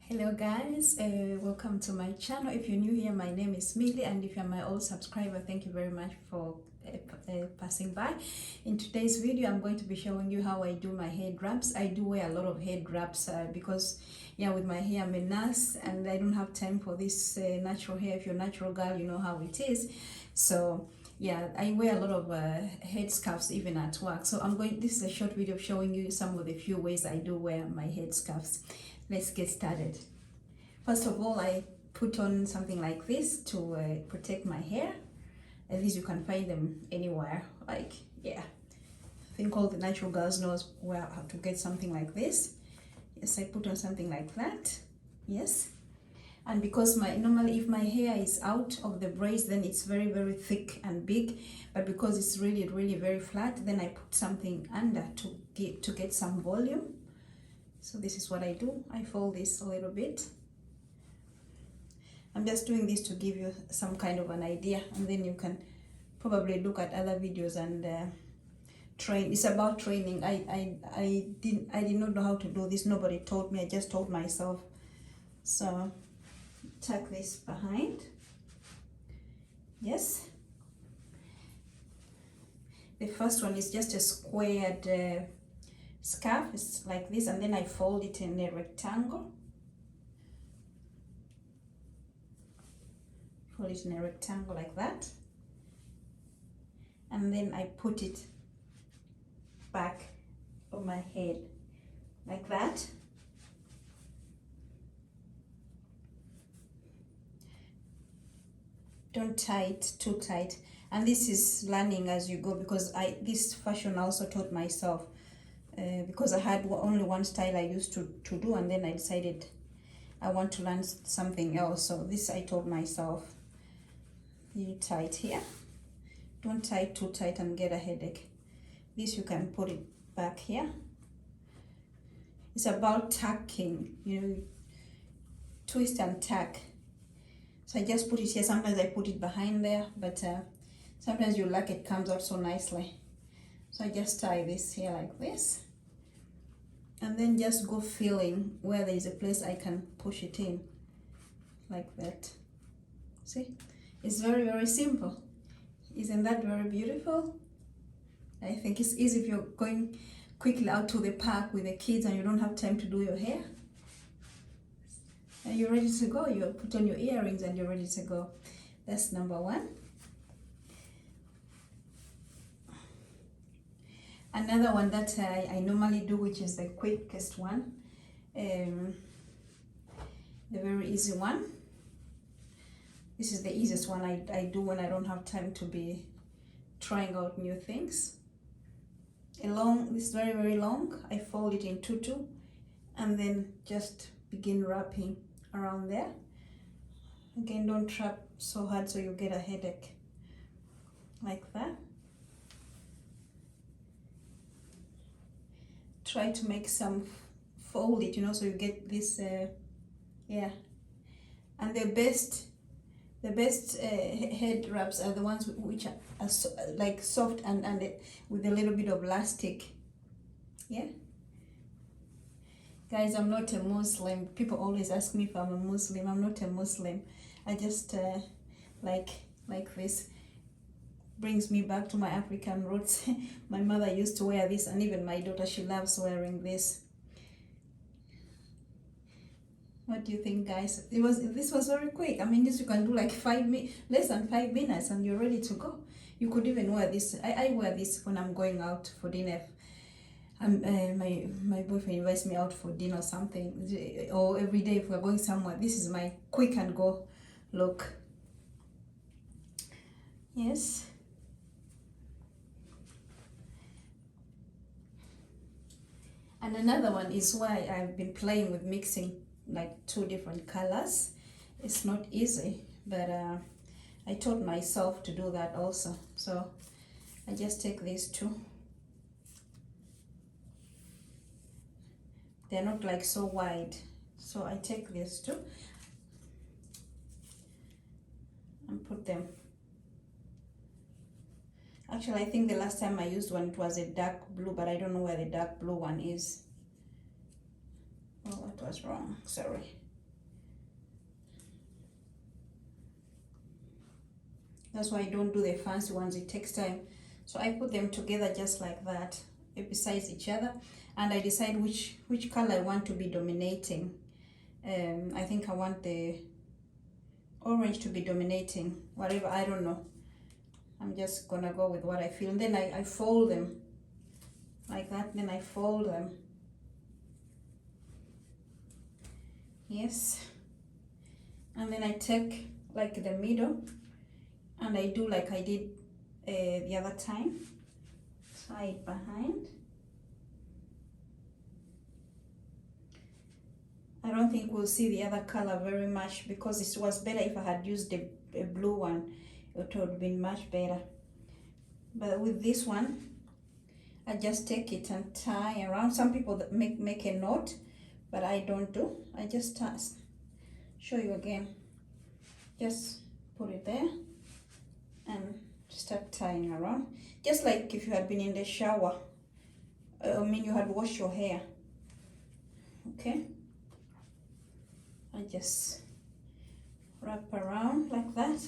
Hello guys, welcome to my channel. If you're new here, my name is Millie, and if you're my old subscriber, thank you very much for passing by. In today's video, I'm going to be showing you how I do my head wraps. I do wear a lot of head wraps because with my hair, I'm a nurse and I don't have time for this natural hair. If you're a natural girl, you know how it is. So I wear a lot of head scarves even at work. So this is a short video showing you some of the few ways I do wear my head scarves. Let's get started. First of all, I put on something like this to protect my hair. And these you can find them anywhere. I think all the natural girls knows how to get something like this. Yes, I put on something like that. Yes. And because normally if my hair is out of the braids, then it's very, very thick and big. But because it's really, really very flat, then I put something under to get some volume. So this is what I do. I fold this a little bit. I'm just doing this to give you some kind of an idea, and then you can probably look at other videos and train. It's about training. I did not know how to do this. Nobody taught me. I just taught myself. So tuck this behind. Yes. The first one is just a squared scarf. It's like this, and then I fold it in a rectangle. Fold it in a rectangle like that, and then I put it back on my head like that. Don't tie it too tight, and this is learning as you go, because this fashion I also taught myself. Because I had only one style I used to do, and then I decided I want to learn something else. So this I told myself. You tie it here. Don't tie it too tight and get a headache. This you can put it back here. It's about tucking, twist and tuck. So I just put it here. Sometimes I put it behind there, but sometimes you like it comes out so nicely. So I just tie this here like this. And then just go feeling where there is a place I can push it in, like that. See? It's very, very simple. Isn't that very beautiful? I think it's easy if you're going quickly out to the park with the kids and you don't have time to do your hair. And you're ready to go. You put on your earrings and you're ready to go. That's number one. Another one that I normally do, which is the quickest one, the very easy one. This is the easiest one I do when I don't have time to be trying out new things. This is very, very long. I fold it in two, and then just begin wrapping around there. Again, don't wrap so hard so you get a headache. Like that. Try to make some fold it, so you get this and the best head wraps are the ones which are like soft and with a little bit of elastic. Guys, I'm not a Muslim. People always ask me if I'm a Muslim. I'm not a Muslim. I just like this. Brings me back to my African roots. My mother used to wear this, and even my daughter, she loves wearing this. What do you think, guys? This was very quick. I mean, this you can do like less than 5 minutes, and you're ready to go. You could even wear this. I wear this when I'm going out for dinner. My boyfriend invites me out for dinner or something, or every day if we're going somewhere. This is my quick and go look. Yes. And another one is why I've been playing with mixing like 2 different colors. It's not easy, but I taught myself to do that also. So I just take these 2. They're not like so wide. So I take these 2 and put them. Actually, I think the last time I used one, it was a dark blue, but I don't know where the dark blue one is. Oh, that was wrong, sorry. That's why I don't do the fancy ones, it takes time. So I put them together just like that, besides each other, and I decide which color I want to be dominating. I think I want the orange to be dominating, whatever, I don't know. I'm just gonna go with what I feel. And then I fold them like that, then I fold them. Yes. And then I take like the middle and I do like I did the other time. Side behind. I don't think we'll see the other color very much because it was better if I had used a blue one. It would have been much better. But with this one, I just take it and tie around. Some people that make a knot, but I don't do. I just show you again. Just put it there and start tying around. Just like if you had been in the shower. I mean you had washed your hair. Okay. I just wrap around like that.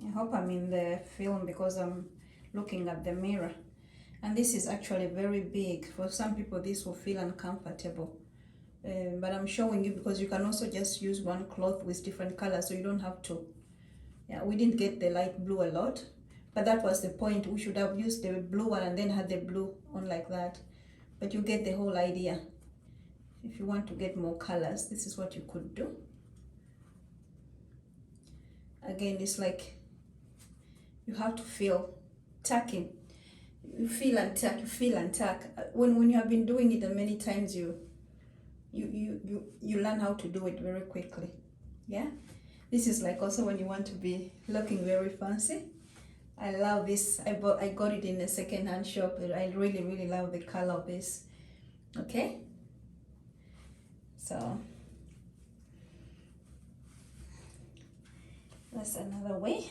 I hope I'm in the film because I'm looking at the mirror. And this is actually very big. For some people this will feel uncomfortable. But I'm showing you because you can also just use one cloth with different colors, so you don't have to. Yeah, we didn't get the light blue a lot, but that was the point. We should have used the blue one and then had the blue on like that. But you get the whole idea. If you want to get more colors, this is what you could do. Again, it's like you have to feel tucking. You feel and tuck, you feel and tuck. When you have been doing it many times, you learn how to do it very quickly. Yeah, this is like also when you want to be looking very fancy. I love this. I got it in a second-hand shop. I really love the color of this. Okay, so that's another way.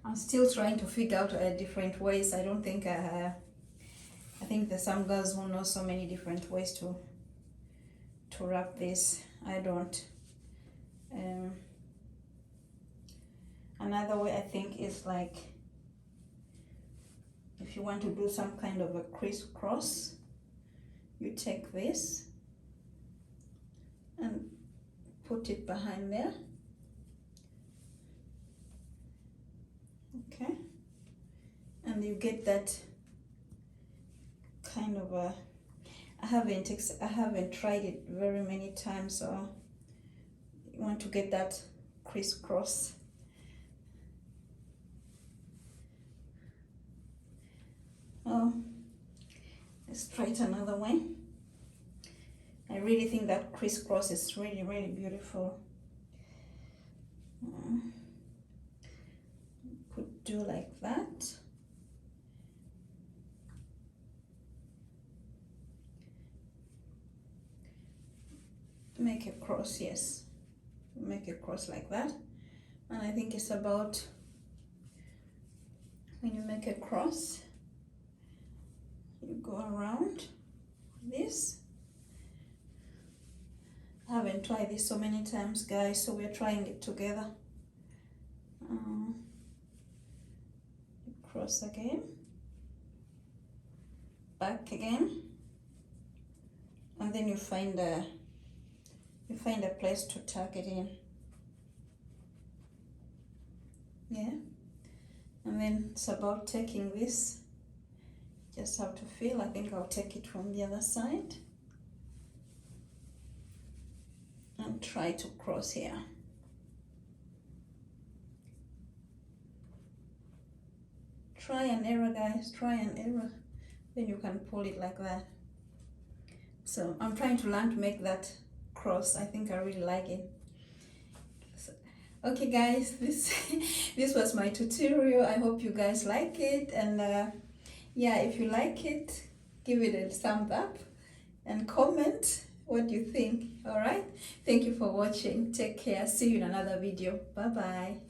I'm still trying to figure out different ways. I don't think I think there's some girls who know so many different ways to wrap this. I don't. Another way I think is like if you want to do some kind of a crisscross, you take this and put it behind there. Okay, and you get that kind of a, I haven't tried it very many times, so you want to get that crisscross. Oh, let's try it another way. I really think that crisscross is really beautiful. Could do like that. Make a cross, yes. Make a cross like that. And I think it's about when you make a cross, you go around this. I haven't tried this so many times, guys, so we're trying it together. Cross again, back again, and then you find a place to tuck it in. Yeah, and then it's about taking this. Just have to feel. I think I'll take it from the other side and try to cross here. Try and error, guys, try and error. Then you can pull it like that. So I'm trying to learn to make that cross. I think I really like it. So, okay guys, this was my tutorial. I hope you guys like it, and yeah, if you like it, give it a thumbs up and comment what you think. All right, thank you for watching. Take care. See you in another video. Bye bye.